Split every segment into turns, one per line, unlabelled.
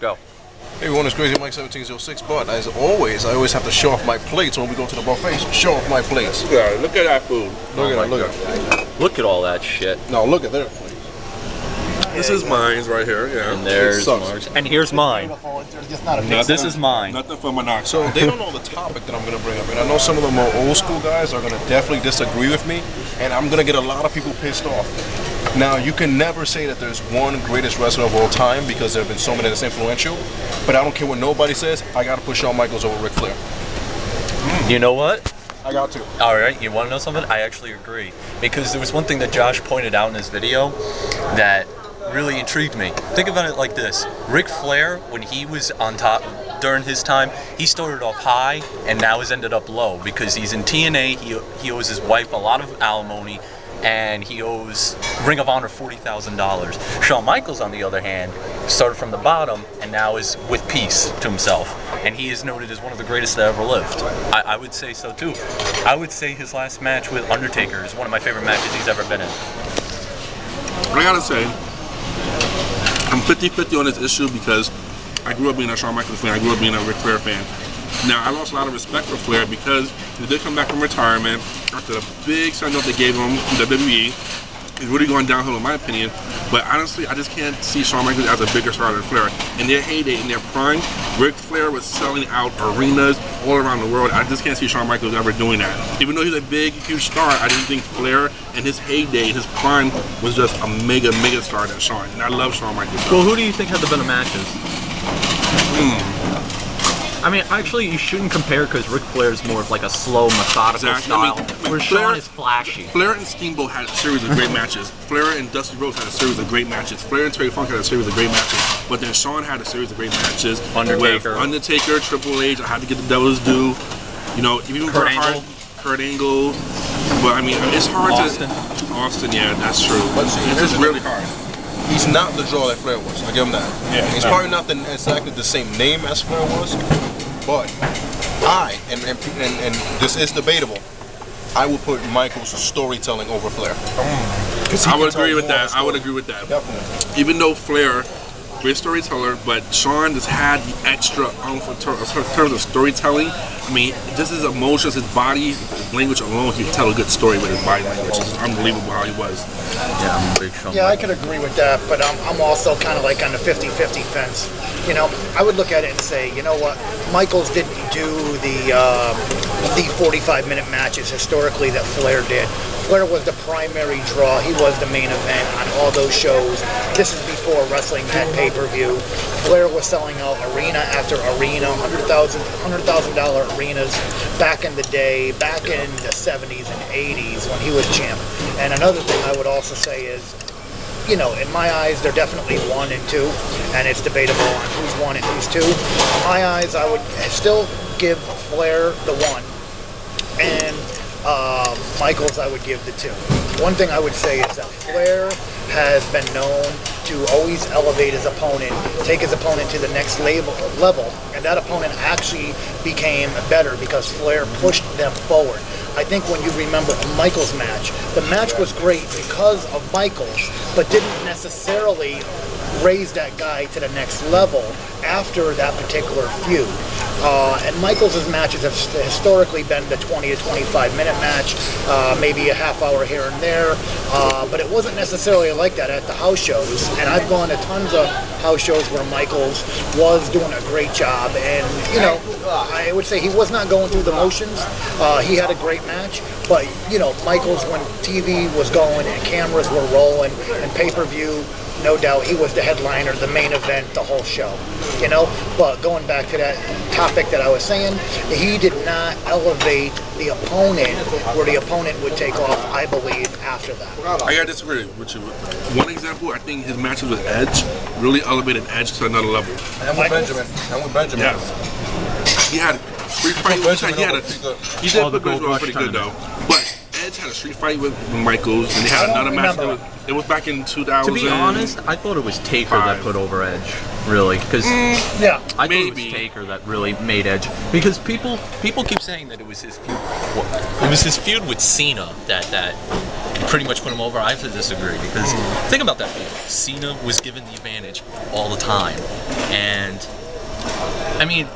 Go.
Hey everyone, it's Crazy Mike 1706, but as always, I always have to show off my plates when we go to the buffet. Show off my plates.
Yeah, look at that food.
Look at it.
Look at all that shit.
No, look at their plates.
This is mine right here, yeah.
And there's Mark's. And here's mine. This is mine.
Nothing for Monaco.
So they don't know the topic that I'm going to bring up, and I know some of the more old school guys are going to definitely disagree with me, and I'm going to get a lot of people pissed off. Now, you can never say that there's one greatest wrestler of all time because there have been so many that's influential, but I don't care what nobody says, I got to put Shawn Michaels over Ric Flair.
You know what?
I got to.
Alright, you want to know something? I actually agree. Because there was one thing that Josh pointed out in his video that really intrigued me. Think about it like this. Ric Flair, when he was on top during his time, he started off high and now has ended up low because he's in TNA, he owes his wife a lot of alimony, and he owes Ring of Honor $40,000. Shawn Michaels, on the other hand, started from the bottom and now is with peace to himself. And he is noted as one of the greatest that ever lived. I would say so too. I would say his last match with Undertaker is one of my favorite matches he's ever been in.
I gotta say, I'm 50-50 on this issue because I grew up being a Shawn Michaels fan. I grew up being a Ric Flair fan. Now, I lost a lot of respect for Flair because he did come back from retirement after the big send-off they gave him in WWE. He's really going downhill in my opinion. But honestly, I just can't see Shawn Michaels as a bigger star than Flair. In their heyday, in their prime, Ric Flair was selling out arenas all around the world. I just can't see Shawn Michaels ever doing that. Even though he's a big, huge star, I didn't think Flair in his heyday, his prime, was just a mega star than Shawn. And I love Shawn Michaels.
Well, who do you think had the better matches? I mean, actually, you shouldn't compare because Ric Flair is more of like a slow, methodical style, where Shawn is flashy.
Flair and Steamboat had a series of great matches. Flair and Dusty Rhodes had a series of great matches. Flair and Terry Funk had a series of great matches. But then Shawn had a series of great matches. Undertaker, Triple H, I had to get the Devil's Due. You know, even Kurt Angle. But I mean, it's hard to... Austin, yeah, that's true.
But see,
it's just really hard.
He's not the draw that Flair was. I give him that.
Yeah,
he's probably not exactly the same name as Flair was, but and this is debatable, I would put Michaels' storytelling over Flair.
I would agree with that. I would agree with that.
Definitely.
Even though Flair, great storyteller, but Shawn just had the extra oomph in terms of storytelling. I mean, just his emotions, his body language alone, he could tell a good story with his body language. It's unbelievable how he was.
Yeah, I'm a big Shawn.
Yeah, I could agree with that, but I'm also kind of like on the 50-50 fence. You know, I would look at it and say, you know what, Michaels didn't do the 45-minute matches historically that Flair did. Flair was the primary draw. He was the main event on all those shows. This is before wrestling had pay-per-view. Flair was selling out arena after arena, $100,000 arenas back in the day, back in the 70s and 80s when he was champ. And another thing I would also say is, you know, in my eyes, they're definitely 1 and 2, and it's debatable on who's 1 and who's 2. In my eyes, I would still give Flair the 1, and Michaels I would give the 2. One thing I would say is that Flair has been known to always elevate his opponent, take his opponent to the next level, and that opponent actually became better because Flair pushed them forward. I think when you remember a Michaels match, the match was great because of Michaels, but didn't necessarily raise that guy to the next level after that particular feud. And Michaels' matches have historically been the 20 to 25 minute match, maybe a half hour here and there, but it wasn't necessarily like that at the house shows. And I've gone to tons of house shows where Michaels was doing a great job, and you know, I would say he was not going through the motions. He had a great match, but you know, Michaels, when TV was going and cameras were rolling and pay-per-view, no doubt he was the headliner, the main event, the whole show, you know. But going back to that topic that I was saying, he did not elevate the opponent where the opponent would take off, I believe, after that.
I gotta disagree with you. One example, I think his matches with Edge really elevated Edge to another level.
And with Benjamin.
Yes. He had street fight. He did put Benjamin pretty good though. But Edge had a street fight with Michaels, and they had another match. It was back in 2000.
To be honest, I thought it was Taker that put over Edge, really, because I thought it was Taker that really made Edge. Because people keep saying that it was his feud. It was his feud with Cena that pretty much put him over. I have to disagree because think about that. Cena was given the advantage all the time, and I mean,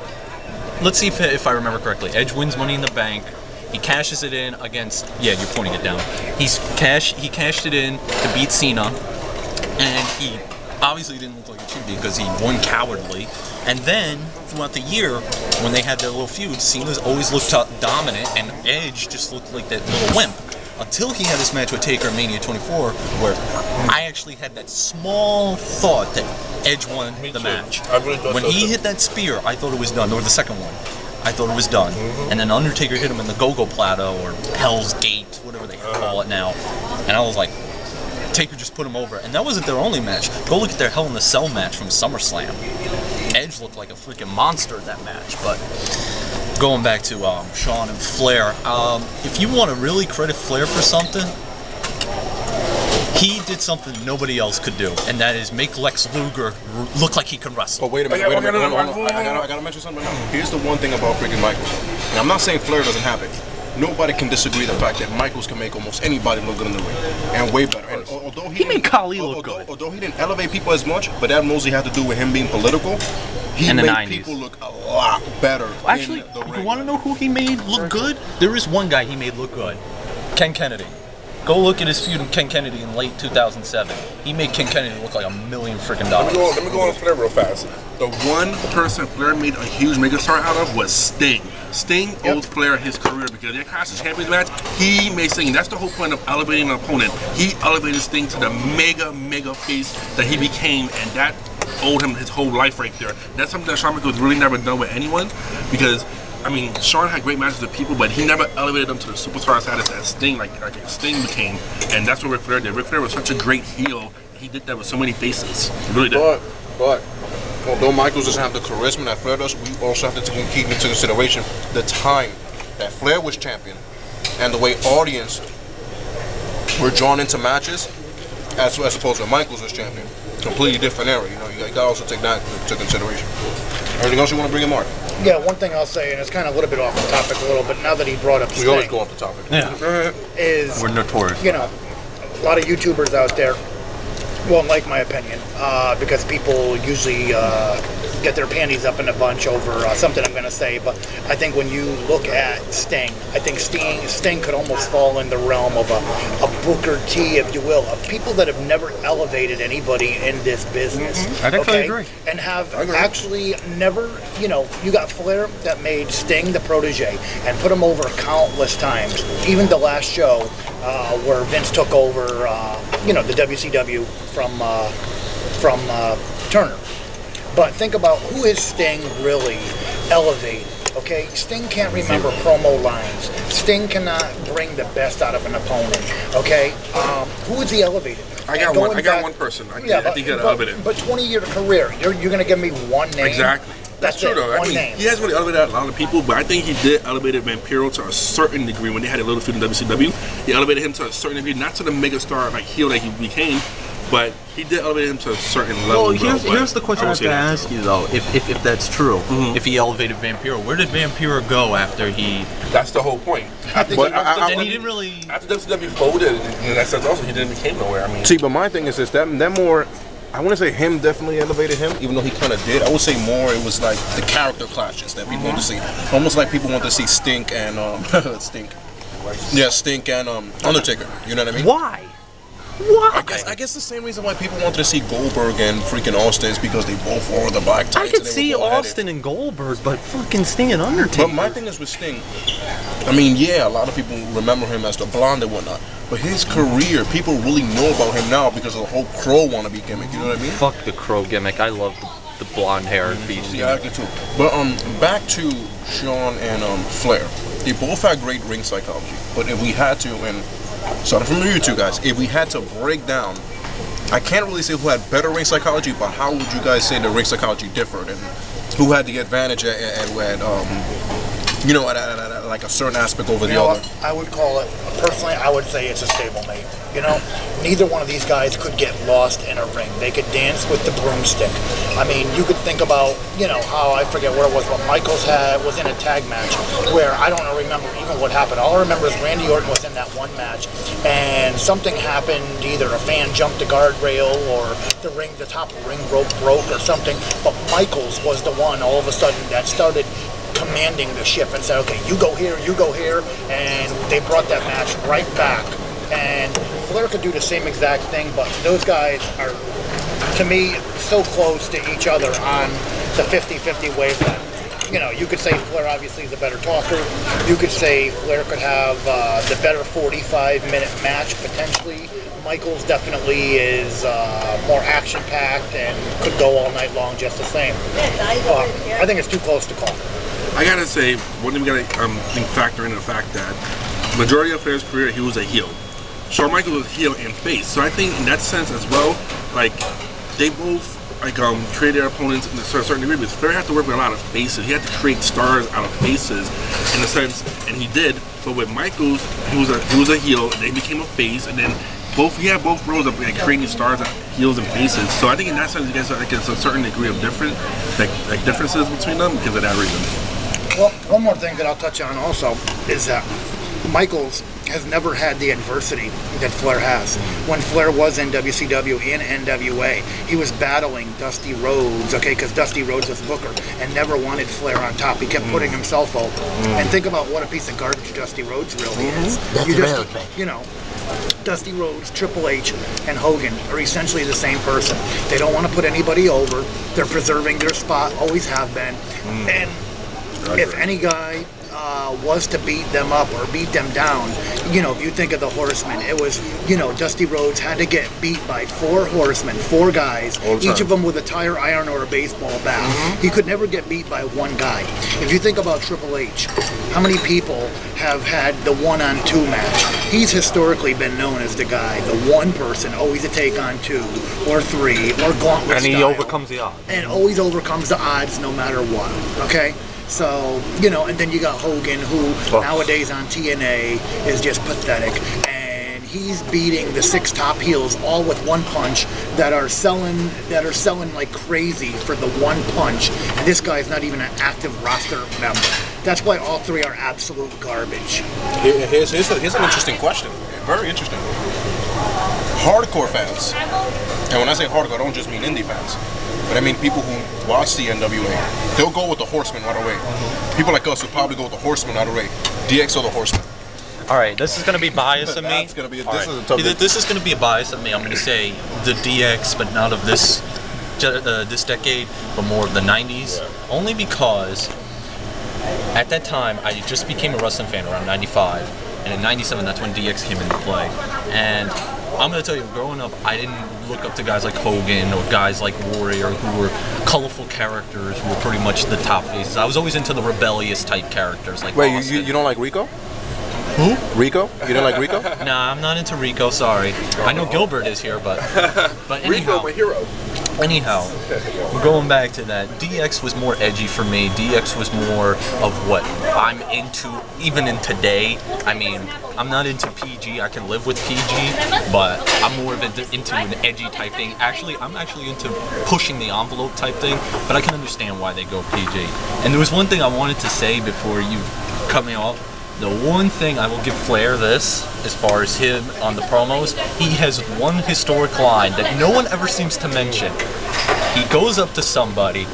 let's see if I remember correctly. Edge wins Money in the Bank. He cashes it in against. Yeah, you're pointing it down. He cashed it in to beat Cena, and he obviously didn't look like a champion because he won cowardly. And then throughout the year, when they had their little feud, Cena's always looked dominant, and Edge just looked like that little wimp. Until he had this match with Taker at Mania 24, where I actually had that small thought that Edge won the match.
I really thought
when
so
he
too.
hit that spear, I thought it was done, or the second one. I thought it was done. And then Undertaker hit him in the Go-Go Plateau, or Hell's Gate, whatever they call it now. And I was like, Taker just put him over. And that wasn't their only match. Go look at their Hell in the Cell match from SummerSlam. Edge looked like a freaking monster in that match. But going back to Shawn and Flair, if you want to really credit Flair for something, he did something nobody else could do, and that is make Lex Luger look like he can wrestle.
But wait a minute, hold on. I gotta mention something right now. Here's the one thing about freaking Michaels, and I'm not saying Flair doesn't have it. Nobody can disagree the fact that Michaels can make almost anybody look good in the ring, and way better. And although
He made Khali look good.
Although he didn't elevate people as much, but that mostly had to do with him being political. He
In the
made
90s.
people look a lot better.
Actually,
in the ring.
you want to know who he made look good? There is one guy he made look good. Ken Kennedy. Go look at his feud with Ken Kennedy in late 2007. He made Ken Kennedy look like $1 million freaking dollars.
Let me go on Flair real fast. The one person Flair made a huge megastar out of was Sting. Sting owes Flair his career because their Clash of Champions match, he made Sting. That's the whole point of elevating an opponent. He elevated Sting to the mega face that he became, and that owed him his whole life right there. That's something that Shawn Michaels really never done with anyone, because I mean, Shawn had great matches with people, but he never elevated them to the superstar status that Sting, like Sting became, and that's what Ric Flair did. Ric Flair was such a great heel. He did that with so many faces. He really did.
But although Michaels doesn't have the charisma that Flair does, we also have to keep into consideration the time that Flair was champion and the way audience were drawn into matches as opposed to when Michaels was champion. Completely different era. You know, you gotta also take that into consideration. Anything else you want to bring in, Mark?
Yeah, one thing I'll say, and it's kind of a little bit off the topic a little, but now that he brought up
We
Sting,
always go off the topic.
Yeah.
is,
We're notorious.
you know, a lot of YouTubers out there won't like my opinion because people usually get their panties up in a bunch over something I'm going to say. But I think when you look at Sting, I think Sting could almost fall in the realm of a Booker T, if you will, of people that have never elevated anybody in this business.
I'd actually agree.
And have actually never, you know, you got Flair that made Sting the protege and put him over countless times. Even the last show where Vince took over, you know, the WCW from Turner. But think about who is Sting really elevated. Okay, Sting can't remember promo lines. Sting cannot bring the best out of an opponent. Okay, who is he elevated?
I got one person. I think he got elevated.
But 20-year career, you're gonna give me one name?
Exactly. That's true, though. I mean, he hasn't really elevated a lot of people, but I think he did elevate Vampiro to a certain degree when they had a little feud in WCW. He elevated him to a certain degree, not to the megastar like heel that he became, but he did elevate him to a certain level.
Well, here's the question I have to ask you though: if that's true, if he elevated Vampiro, where did Vampiro go after he?
That's the whole point.
Then he didn't really.
After WCW folded, in that sense, also he didn't became nowhere. I mean,
See, but my thing is this: that more. I want to say him definitely elevated him, even though he kind of did. I would say more it was like the character clashes that people want to see. Almost like people want to see Stink and Stink. Yeah, Stink and Undertaker. You know what I mean?
Why? Why?
I guess the same reason why people wanted to see Goldberg and freaking Austin is because they both wore the black tights.
I could see Austin and Goldberg, but fucking Sting and Undertaker.
But my thing is with Sting, I mean, yeah, a lot of people remember him as the blonde and whatnot. But his career, people really know about him now because of the whole Crow wannabe gimmick. You know what I mean?
Fuck the Crow gimmick. I love the blonde hair and beach.
Yeah, I do too. But back to Shawn and Flair. They both had great ring psychology. But if we had to, and starting from you two guys, if we had to break down, I can't really say who had better ring psychology, but how would you guys say the ring psychology differed and who had the advantage and you know, at like a certain aspect over
You
the
know
other.
what? I would call it, personally, I would say it's a stablemate. You know, neither one of these guys could get lost in a ring. They could dance with the broomstick. I mean, you could think about, you know, how, I forget what it was, but Michaels was in a tag match where I don't remember even what happened. All I remember is Randy Orton was in that one match, and something happened. Either a fan jumped the guardrail or the top ring rope broke or something. But Michaels was the one all of a sudden that started commanding the ship and said, okay, you go here, and they brought that match right back. And Flair could do the same exact thing, but those guys are, to me, so close to each other on the 50-50 wavelength. You know, you could say Flair obviously is a better talker. You could say Flair could have the better 45-minute match potentially. Michaels definitely is more action-packed and could go all night long just the same. I think it's too close to call.
I gotta say, one thing we gotta factor in the fact that majority of Flair's career, he was a heel. Shawn Michaels was heel and face, so I think in that sense as well, like they both create their opponents in a certain degree. Because Flair had to work with a lot of faces. He had to create stars out of faces, in a sense, and he did. But with Michaels, he was a heel. They became a face, and then both roles of creating stars, heels, and faces. So I think in that sense, you guys like it's a certain degree of differences between them because of that reason.
Well, one more thing that I'll touch on also is that Michaels has never had the adversity that Flair has. When Flair was in WCW and NWA, he was battling Dusty Rhodes, okay, because Dusty Rhodes was Booker and never wanted Flair on top. He kept putting himself over. And think about what a piece of garbage Dusty Rhodes really is. You know, Dusty Rhodes, Triple H, and Hogan are essentially the same person. They don't want to put anybody over. They're preserving their spot, always have been. And if any guy was to beat them up or beat them down, you know, if you think of the Horsemen, it was, you know, Dusty Rhodes had to get beat by 4 horsemen, 4 guys, each of them with a tire iron or a baseball bat. He could never get beat by one guy. If you think about Triple H, how many people have had the 1-on-2 match? He's historically been known as the guy, the one person always to take on 2 or 3 or gauntlet
And he
style,
overcomes the odds.
and always overcomes the odds no matter what, okay? So, you know, and then you got Hogan, who nowadays on TNA is just pathetic. And he's beating the 6 top heels all with one punch that are selling like crazy for the one punch. And this guy's not even an active roster member. That's why all 3 are absolute garbage.
Here's an interesting question. Very interesting. Hardcore fans, and when I say hardcore, I don't just mean indie fans, but I mean people who watch the NWA. They'll go with the Horsemen right away. People like us will probably go with the Horsemen right away. DX or the Horsemen.
All right, this is going to be bias of me.
That's gonna be
This is going to be a bias of me. I'm going to say the DX, but not of this decade, but more of the 90s. Only because at that time, I just became a wrestling fan around 95. And in 97, that's when DX came into play. And I'm going to tell you, growing up, I didn't look up to guys like Hogan or guys like Warrior who were colorful characters who were pretty much the top faces. I was always into the rebellious type characters like
Wait,
Austin.
you don't like Rico?
Who?
Rico? You don't like Rico?
Nah, I'm not into Rico, sorry. I know Gilbert is here, but anyhow.
Rico, my hero.
Anyhow, we're going back to that. DX was more edgy for me. DX was more of what I'm into, even in today. I mean, I'm not into PG. I can live with PG, but I'm more of into an edgy type thing. Actually, I'm actually into pushing the envelope type thing, but I can understand why they go PG. And there was one thing I wanted to say before you cut me off. The one thing I will give Flair this, as far as him on the promos, he has one historic line that no one ever seems to mention. He goes up to somebody,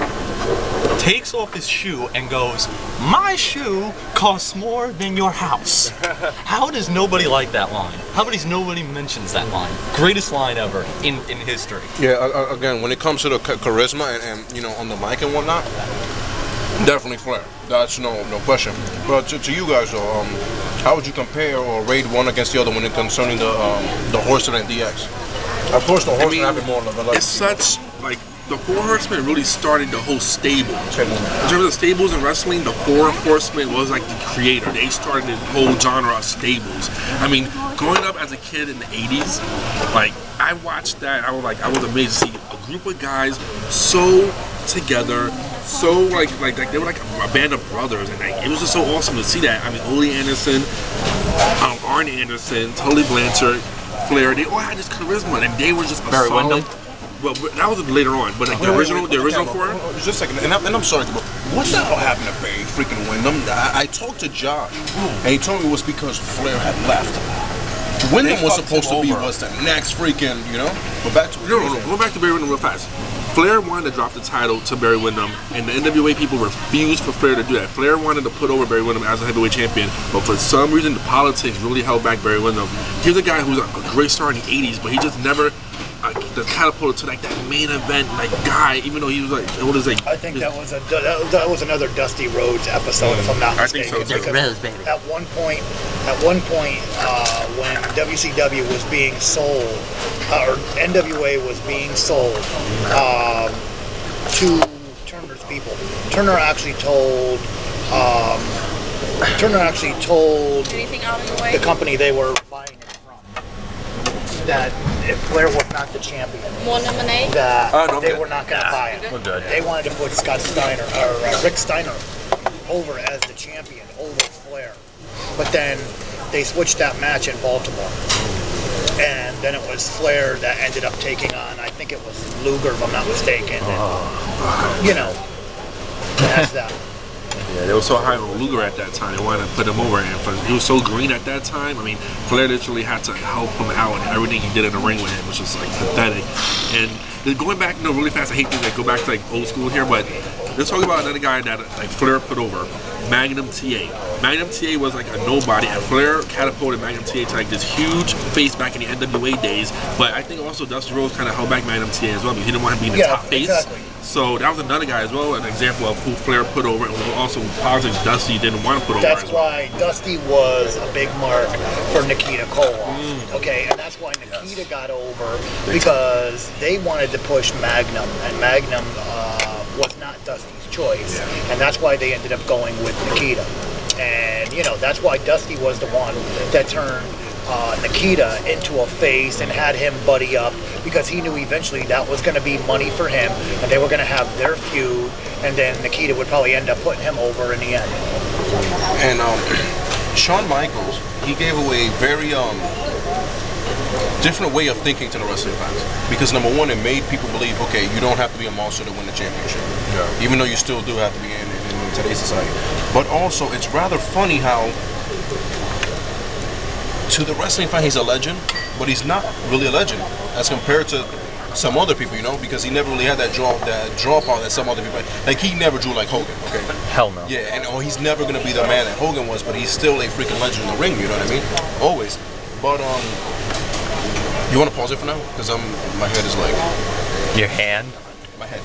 takes off his shoe, and goes, "My shoe costs more than your house." How does nobody like that line? How does nobody mentions that line? Greatest line ever in history.
Yeah, again, when it comes to the charisma and you know, on the mic and whatnot, definitely Flair. That's no question. But to you guys though, how would you compare or rate one against the other when it concerning the Horsemen and DX? Of course, the Horsemen have been more of a
It's such like the 4 Horsemen really started the whole stable. In terms of stables in wrestling, the 4 Horsemen was like the creator. They started the whole genre of stables. I mean, growing up as a kid in the 80s, like I watched that, I was amazed to see a group of guys so together, so like they were like a band of brothers, and like, it was just so awesome to see that. I mean, Ole Anderson, Arn Anderson, Tully Blanchard, Flair, they all had this charisma, and they were just a
Barry
solid.
Windham?
Well, that was later on, but like the original four.
Just a second, and I'm sorry, but what the hell happened to Barry freaking Windham? I talked to Josh, and he told me it was because Flair had left. Windham was supposed to be the next freaking, you know. But back to
No, go back to Barry Windham real fast. Flair wanted to drop the title to Barry Windham, and the NWA people refused for Flair to do that. Flair wanted to put over Barry Windham as a heavyweight champion, but for some reason, the politics really held back Barry Windham. He's a guy who's a great star in the '80s, but he just never catapulted to like that main event like guy. Even though he was like, what is like?
I think that was another Dusty Rhodes episode, if I'm not mistaken.
I think so too.
Because at one point, when WCW was being sold, or NWA was being sold to Turner's people, Turner actually told
Anything out of the way?
the company they were buying it from that if Flair was not the champion,
More lemonade?
that
No, I'm
they
good.
were not going to buy it.
We're good.
They wanted to put Scott Steiner or Rick Steiner over as the champion over Flair, but then they switched that match in Baltimore, and then it was Flair that ended up taking on, I think it was Luger, if I'm not mistaken. And, you know, that's that.
Yeah, they were so high on Luger at that time. They wanted to put him over, and he was so green at that time. I mean, Flair literally had to help him out, and everything he did in the ring with him was just like pathetic. And then going back, really fast, I hate things that go back to like old school here, but let's talk about another guy that like Flair put over, Magnum TA. Magnum TA was like a nobody, and Flair catapulted Magnum TA to like this huge face back in the NWA days. But I think also Dusty Rhodes kind of held back Magnum TA as well, because he didn't want to be the top face.
Exactly.
So that was another guy as well, an example of who Flair put over, and also politics Dusty didn't want to put over
That's
as well.
why Dusty was a big mark for Nikita Koloff. Okay, and that's why Nikita got over, because they wanted to push Magnum, and Magnum was not Dusty's choice, and that's why they ended up going with Nikita. And you know, that's why Dusty was the one that turned Nikita into a face and had him buddy up, because he knew eventually that was going to be money for him, and they were going to have their feud, and then Nikita would probably end up putting him over in the end.
And Shawn Michaels, he gave away very different way of thinking to the wrestling fans. Because number one, it made people believe, okay, you don't have to be a monster to win the championship. Yeah. Even though you still do have to be in today's society. But also, it's rather funny how to the wrestling fan he's a legend, but he's not really a legend as compared to some other people, you know, because he never really had that draw power that some other people had. Like, he never drew like Hogan, okay?
Hell no.
Yeah, and he's never gonna be the man that Hogan was, but he's still a freaking legend in the ring, you know what I mean? Always. But you wanna pause it for now? Because my head is like
Your hand?
my head.